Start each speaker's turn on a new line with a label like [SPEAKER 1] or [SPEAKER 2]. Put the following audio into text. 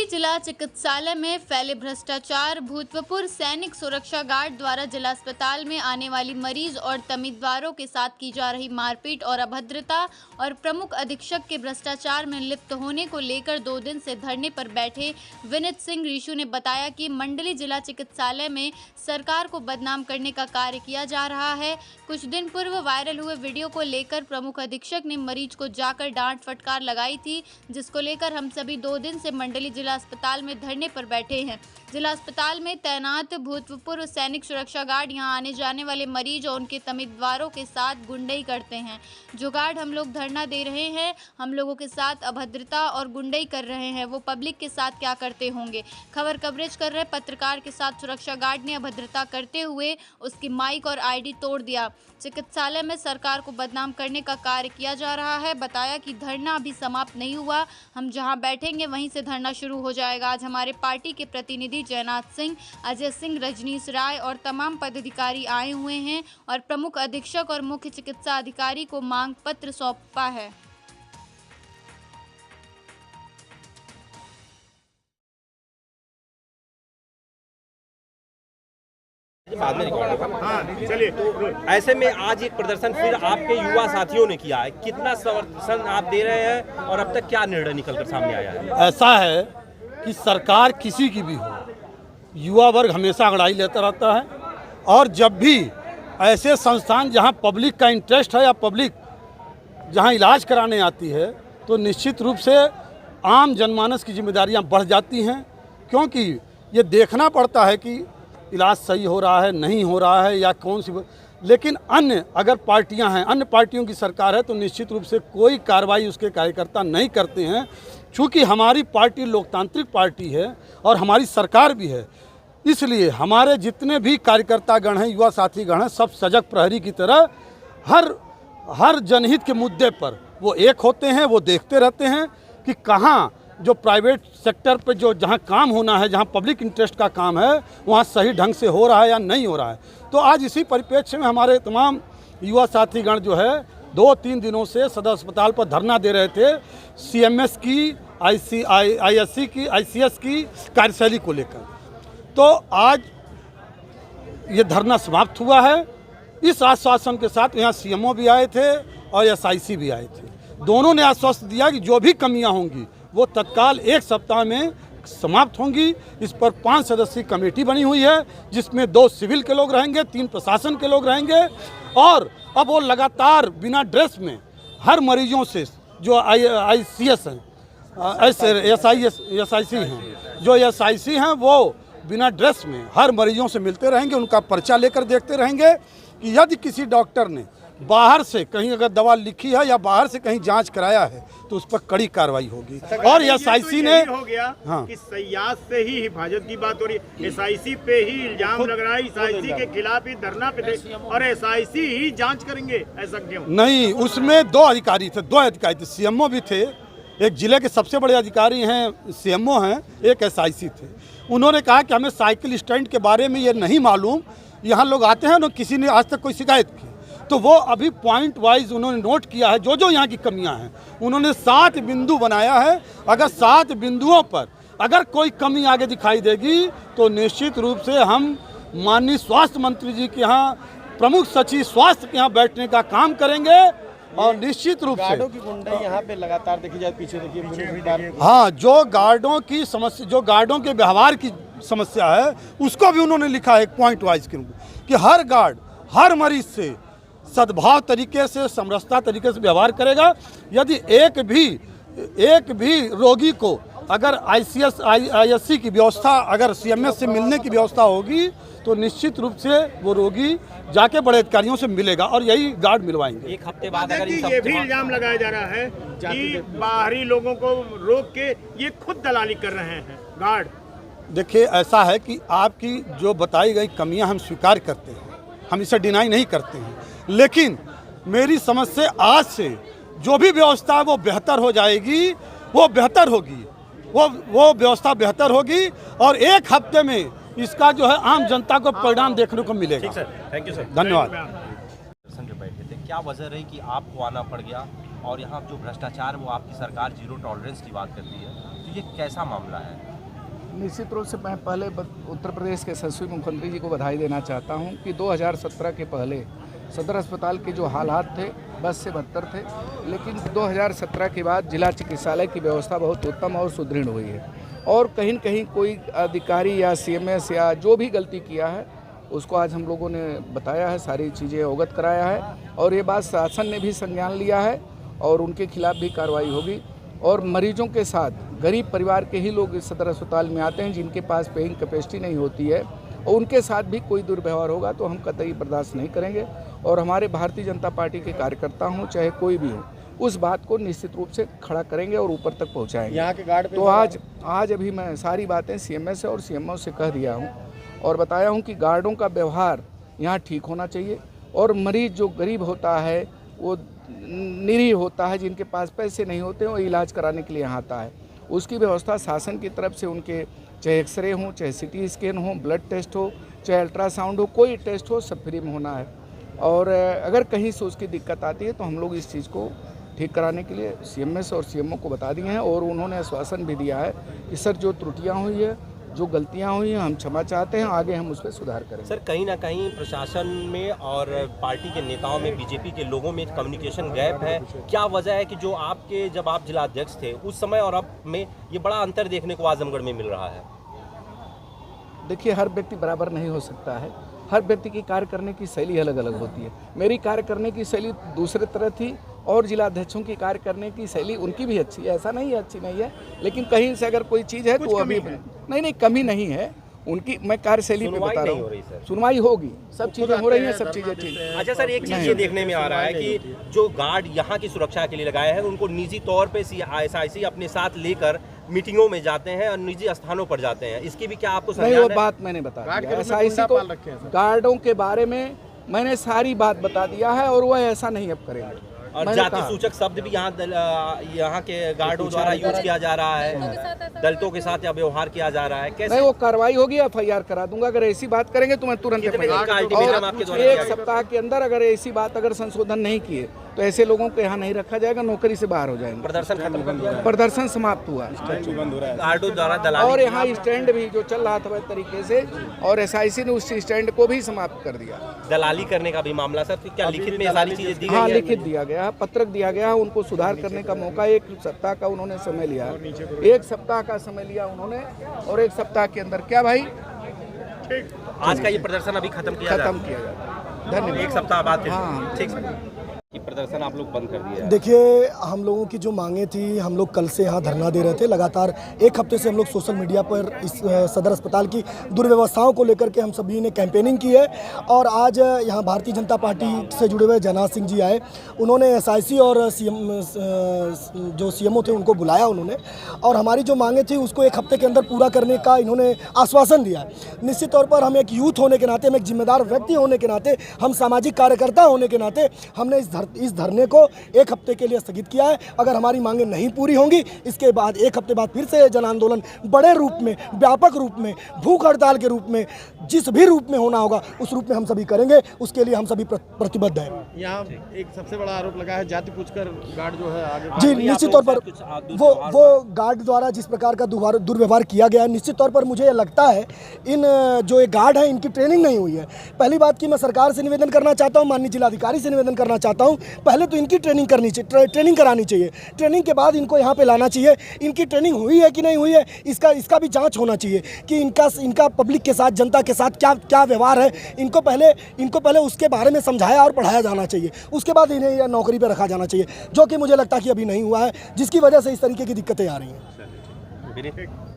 [SPEAKER 1] जिला चिकित्सालय में फैले भ्रष्टाचार, भूतपूर्व सैनिक सुरक्षा गार्ड द्वारा जिला अस्पताल में आने वाली मरीज और तमीदवारों के साथ की जा रही मारपीट और अभद्रता और प्रमुख अधीक्षक के भ्रष्टाचार में लिप्त होने को लेकर 2 दिन से धरने पर बैठे विनीत सिंह रीशू ने बताया कि मंडली जिला चिकित्सालय में सरकार को बदनाम करने का कार्य किया जा रहा है। कुछ दिन पूर्व वायरल हुए वीडियो को लेकर प्रमुख अधीक्षक ने मरीज को जाकर डांट फटकार लगाई थी, जिसको लेकर हम सभी 2 दिन से मंडली जिला अस्पताल में धरने पर बैठे हैं। जिला अस्पताल में तैनात भूतपूर्व सैनिक सुरक्षा गार्ड यहां आने जाने वाले मरीज और उनके तमीदवारों के साथ गुंडई करते हैं। जो गार्ड हम लोग धरना दे रहे हैं, हम लोगों के साथ अभद्रता और गुंडई कर रहे हैं, वो पब्लिक के साथ क्या करते होंगे। खबर कवरेज कर रहे पत्रकार के साथ सुरक्षा गार्ड ने अभद्रता करते हुए उसकी माइक और आईडी तोड़ दिया। चिकित्सालय में सरकार को बदनाम करने का कार्य किया जा रहा है। बताया कि धरना अभी समाप्त नहीं हुआ, हम जहां बैठेंगे वहीं से धरना शुरू हो जाएगा। आज हमारे पार्टी के प्रतिनिधि जयनाथ सिंह, अजय सिंह, रजनीश राय और तमाम पदाधिकारी आए हुए हैं और प्रमुख अधीक्षक और मुख्य चिकित्सा अधिकारी को मांग पत्र सौंपा है।
[SPEAKER 2] बाद में रिकॉर्ड होगा। हाँ, चलिए। तो ऐसे में आज एक प्रदर्शन फिर आपके युवा साथियों ने किया है, कितना समर्थन आप दे रहे हैं और अब तक क्या निर्णय निकलकर सामने आया है?
[SPEAKER 3] ऐसा है कि सरकार किसी की भी हो, युवा वर्ग हमेशा अंगड़ाई लेता रहता है और जब भी ऐसे संस्थान जहां पब्लिक का इंटरेस्ट है या पब्लिक जहां इलाज कराने आती है तो निश्चित रूप से आम जनमानस की जिम्मेदारियां बढ़ जाती हैं, क्योंकि ये देखना पड़ता है कि इलाज सही हो रहा है, नहीं हो रहा है या कौन सी। लेकिन अन्य अगर पार्टियां हैं, अन्य पार्टियों की सरकार है तो निश्चित रूप से कोई कार्रवाई उसके कार्यकर्ता नहीं करते हैं। चूँकि हमारी पार्टी लोकतांत्रिक पार्टी है और हमारी सरकार भी है, इसलिए हमारे जितने भी कार्यकर्तागण हैं, युवा साथीगण हैं, सब सजग प्रहरी की तरह हर जनहित के मुद्दे पर वो एक होते हैं। वो देखते रहते हैं कि कहाँ जो प्राइवेट सेक्टर पे जो जहाँ काम होना है, जहाँ पब्लिक इंटरेस्ट का काम है, वहाँ सही ढंग से हो रहा है या नहीं हो रहा है। तो आज इसी परिप्रेक्ष्य में हमारे तमाम युवा साथीगण जो है 2-3 दिनों से सदर अस्पताल पर धरना दे रहे थे CMS की, ISC की, ICS की कार्यशैली को लेकर। तो आज ये धरना समाप्त हुआ है। इस आश्वासन के साथ यहाँ CMO भी आए थे और SIC भी आए थे। दोनों ने आश्वासन दिया कि जो भी कमियाँ होंगी वो तत्काल 1 सप्ताह में समाप्त होंगी। इस पर 5 सदस्यीय कमेटी बनी हुई है, जिसमें 2 सिविल के लोग रहेंगे, 3 प्रशासन के लोग रहेंगे और अब वो लगातार बिना ड्रेस में हर मरीजों से जो ICS हैं, SIC हैं, जो SIC हैं वो बिना ड्रेस में हर मरीजों से मिलते रहेंगे, उनका पर्चा लेकर देखते रहेंगे कि यदि किसी डॉक्टर ने बाहर से कहीं अगर दवा लिखी है या बाहर से कहीं जांच कराया है तो उस पर कड़ी कार्रवाई होगी। और SIC ने
[SPEAKER 4] हो गया हाँ। कि सयाज से ही हिफाजत की बात हो रही है, SIC पे ही इल्जाम लग रहा है, SIC के खिलाफ ही धरना पे थे और SIC ही जांच करेंगे, ऐसा क्यों?
[SPEAKER 3] नहीं, उसमें 2 अधिकारी थे, 2 अधिकारी थे, CMO भी थे, एक जिले के सबसे बड़े अधिकारी हैं CMO हैं, एक SIC थे। उन्होंने कहा कि हमें साइकिल स्टैंड के बारे में ये नहीं मालूम, यहाँ लोग आते हैं ना, किसी ने आज तक कोई शिकायत की, तो वो अभी पॉइंट वाइज उन्होंने नोट किया है जो यहाँ की कमियां हैं। उन्होंने 7 बिंदु बनाया है। अगर 7 बिंदुओं पर अगर कोई कमी आगे दिखाई देगी तो निश्चित रूप से हम माननीय स्वास्थ्य मंत्री जी के यहाँ, प्रमुख सचिव स्वास्थ्य के यहाँ बैठने का काम करेंगे और निश्चित रूप से
[SPEAKER 2] गार्डों की गुंडाई यहाँ पे लगातार देखी जाए, पीछे देखिए।
[SPEAKER 3] हाँ, जो गार्डों की समस्या, जो गार्डों के व्यवहार की समस्या है उसको भी उन्होंने लिखा है पॉइंट वाइज कि हर गार्ड हर मरीज से सद्भाव तरीके से, समरसता तरीके से व्यवहार करेगा। यदि एक भी रोगी को अगर ISC की व्यवस्था, अगर CMS से मिलने की व्यवस्था होगी तो निश्चित रूप से वो रोगी जाके बड़े अधिकारियों से मिलेगा और यही गार्ड मिलवाएंगे।
[SPEAKER 2] 1 हफ्ते बाद अगर
[SPEAKER 4] ये भी इल्जाम लगाया जा रहा है कि बाहरी लोगों को रोक के ये खुद दलाली कर रहे हैं गार्ड।
[SPEAKER 3] देखिए, ऐसा है कि आपकी जो बताई गई कमियां हम स्वीकार करते हैं, हम इसे डिनाई नहीं करते हैं, लेकिन मेरी समझ से आज से जो भी व्यवस्था है वो बेहतर हो जाएगी, वो बेहतर होगी, वो व्यवस्था बेहतर होगी और 1 हफ्ते में इसका जो है आम जनता को परिणाम देखने को मिलेगा।
[SPEAKER 2] ठीक सर, थैंक यू सर,
[SPEAKER 3] धन्यवाद।
[SPEAKER 2] बैठे थे, क्या वजह रही कि आपको आना पड़ गया और यहाँ जो भ्रष्टाचार वो आपकी सरकार 0 टॉलरेंस की बात करती है, तो ये कैसा मामला है?
[SPEAKER 5] निश्चित रूप से मैं पहले उत्तर प्रदेश के यशस्वी मुख्यमंत्री जी को बधाई देना चाहता हूं कि 2017 के पहले सदर अस्पताल के जो हालात थे बस से बदतर थे, लेकिन 2017 के बाद जिला चिकित्सालय की व्यवस्था बहुत उत्तम और सुदृढ़ हुई है और कहीं न कहीं कोई अधिकारी या CMS या जो भी गलती किया है उसको आज हम लोगों ने बताया है, सारी चीज़ें अवगत कराया है और ये बात शासन ने भी संज्ञान लिया है और उनके खिलाफ भी कार्रवाई होगी। और मरीजों के साथ गरीब परिवार के ही लोग इस सदर अस्पताल में आते हैं जिनके पास पेइंग कैपेसिटी नहीं होती है और उनके साथ भी कोई दुर्व्यवहार होगा तो हम कतई बर्दाश्त नहीं करेंगे और हमारे भारतीय जनता पार्टी के कार्यकर्ता हों चाहे कोई भी हो उस बात को निश्चित रूप से खड़ा करेंगे और ऊपर तक पहुंचाएंगे।
[SPEAKER 4] यहाँ के गार्ड
[SPEAKER 5] तो आज अभी मैं सारी बातें CMS और CMO से कह दिया हूँ और बताया हूँ कि गार्डों का व्यवहार यहाँ ठीक होना चाहिए और मरीज जो गरीब होता है वो निरीह होता है, जिनके पास पैसे नहीं होते वो इलाज कराने के लिए यहाँ आता है, उसकी व्यवस्था शासन की तरफ से उनके चाहे एक्सरे हो, चाहे CT स्कैन हो, ब्लड टेस्ट हो, चाहे अल्ट्रासाउंड हो, कोई टेस्ट हो, सब फ्री में होना है। और अगर कहीं से उसकी दिक्कत आती है तो हम लोग इस चीज़ को ठीक कराने के लिए CMS और CMO को बता दिए हैं और उन्होंने आश्वासन भी दिया है कि सर जो त्रुटियाँ हुई है, जो गलतियां हुई हैं हम क्षमा चाहते हैं, आगे हम उस पर सुधार करेंगे।
[SPEAKER 2] सर कहीं ना कहीं प्रशासन में और पार्टी के नेताओं में, BJP के लोगों में कम्युनिकेशन गैप है। क्या वजह है कि जो आपके जब आप जिला अध्यक्ष थे उस समय और अब में ये बड़ा अंतर देखने को आजमगढ़ में मिल रहा है?
[SPEAKER 5] देखिए, हर व्यक्ति बराबर नहीं हो सकता है, हर व्यक्ति की कार्य करने की शैली अलग अलग होती है। मेरी कार्य करने की शैली दूसरे तरह थी और जिला अध्यक्षों की कार्य करने की शैली उनकी भी अच्छी है, ऐसा नहीं है अच्छी नहीं है, लेकिन कहीं से अगर कोई चीज़ है तो वो अभी नहीं कमी नहीं है उनकी। मैं कार्यशैली पे बता रहा हूँ, सुनवाई होगी, सब चीज़ें हो रही हैं, सब चीज़ें ठीक।
[SPEAKER 2] अच्छा सर, एक चीज़ ये देखने में आ रहा है कि जो गार्ड यहाँ की सुरक्षा के लिए लगाए हैं उनको निजी तौर पे SIC अपने साथ लेकर मीटिंगों में जाते हैं और निजी स्थानों पर जाते हैं, इसकी भी क्या आपको
[SPEAKER 5] नहीं? वो बात मैंने बता दिया, SIC को गार्डों के बारे में मैंने सारी बात बता दिया है और वह ऐसा नहीं अब करेंगे।
[SPEAKER 2] और जाति सूचक शब्द भी यहाँ के गार्डों द्वारा यूज किया जा रहा है, दलितों के साथ व्यवहार किया जा रहा है, कैसे?
[SPEAKER 5] नहीं, वो कार्रवाई होगी, FIR करा दूंगा। अगर ऐसी बात करेंगे तो मैं तुरंत एक सप्ताह के अंदर अगर ऐसी बात अगर संशोधन नहीं किए तो ऐसे लोगों को यहाँ नहीं रखा जाएगा, नौकरी से बाहर हो जाएंगे।
[SPEAKER 2] प्रदर्शन खत्म कर दिया,
[SPEAKER 5] प्रदर्शन समाप्त हुआ
[SPEAKER 2] गार्डों द्वारा दलाली
[SPEAKER 5] और यहाँ स्टैंड भी जो चल रहा था वह तरीके से और SIC ने उस स्टैंड को भी समाप्त कर दिया।
[SPEAKER 2] दलाली करने का भी मामला सर, क्या लिखित में सारी चीजें दी गई?
[SPEAKER 5] हाँ, लिखित दिया गया, पत्रक दिया गया, उनको सुधार करने का मौका 1 सप्ताह का उन्होंने समय लिया, 1 सप्ताह का समय लिया उन्होंने और 1 सप्ताह के अंदर क्या भाई
[SPEAKER 2] आज का ये प्रदर्शन अभी खत्म किया जाए,
[SPEAKER 5] धन्यवाद।
[SPEAKER 2] 1 सप्ताह बाद
[SPEAKER 5] हाँ,
[SPEAKER 2] ठीक सर। ये प्रदर्शन आप लोग बंद कर दिया है?
[SPEAKER 6] देखिए, हम लोगों की जो मांगे थी, हम लोग कल से यहाँ धरना दे रहे थे। लगातार 1 हफ्ते से हम लोग सोशल मीडिया पर इस सदर अस्पताल की दुर्व्यवस्थाओं को लेकर के हम सभी ने कैंपेनिंग की है और आज यहाँ भारतीय जनता पार्टी से जुड़े हुए जयनाथ सिंह जी आए, उन्होंने SIC और जो CMO थे उनको बुलाया उन्होंने और हमारी जो मांगे थी उसको 1 हफ्ते के अंदर पूरा करने का इन्होंने आश्वासन दिया है। निश्चित तौर पर हम एक यूथ होने के नाते, हम एक जिम्मेदार व्यक्ति होने के नाते, हम सामाजिक कार्यकर्ता होने के नाते हमने इस धरने को 1 हफ्ते के लिए स्थगित किया है। अगर हमारी मांगें नहीं पूरी होंगी, इसके बाद 1 हफ्ते बाद फिर से जन आंदोलन बड़े रूप में, व्यापक रूप में, भूख हड़ताल के रूप में, जिस भी रूप में होना होगा उस रूप में हम सभी करेंगे। उसके लिए हम सभी प्रतिबद्ध हैं।
[SPEAKER 4] यहाँ एक सबसे बड़ा आरोप लगा है जाति पूछकर गार्ड जो है आगे।
[SPEAKER 6] जी, निश्चित तौर पर वो गार्ड द्वारा जिस प्रकार का दुर्व्यवहार किया गया है, निश्चित तौर पर मुझे लगता है इन जो ये गार्ड है इनकी ट्रेनिंग नहीं हुई है। पहली बात कि मैं सरकार से निवेदन करना चाहता हूँ, माननीय जिलाधिकारी से निवेदन करना चाहता हूँ, पहले तो इनकी ट्रेनिंग करनी चाहिए, ट्रेनिंग करानी चाहिए, ट्रेनिंग के बाद इनको यहाँ पे लाना चाहिए। इनकी ट्रेनिंग हुई है कि नहीं हुई है इसका भी जांच होना चाहिए कि इनका पब्लिक के साथ, जनता के साथ क्या व्यवहार है। इनको पहले उसके बारे में समझाया और पढ़ाया जाना चाहिए, उसके बाद इन्हें नौकरी पर रखा जाना चाहिए, जो कि मुझे लगता है कि अभी नहीं हुआ है, जिसकी वजह से इस तरीके की दिक्कतें आ रही हैं।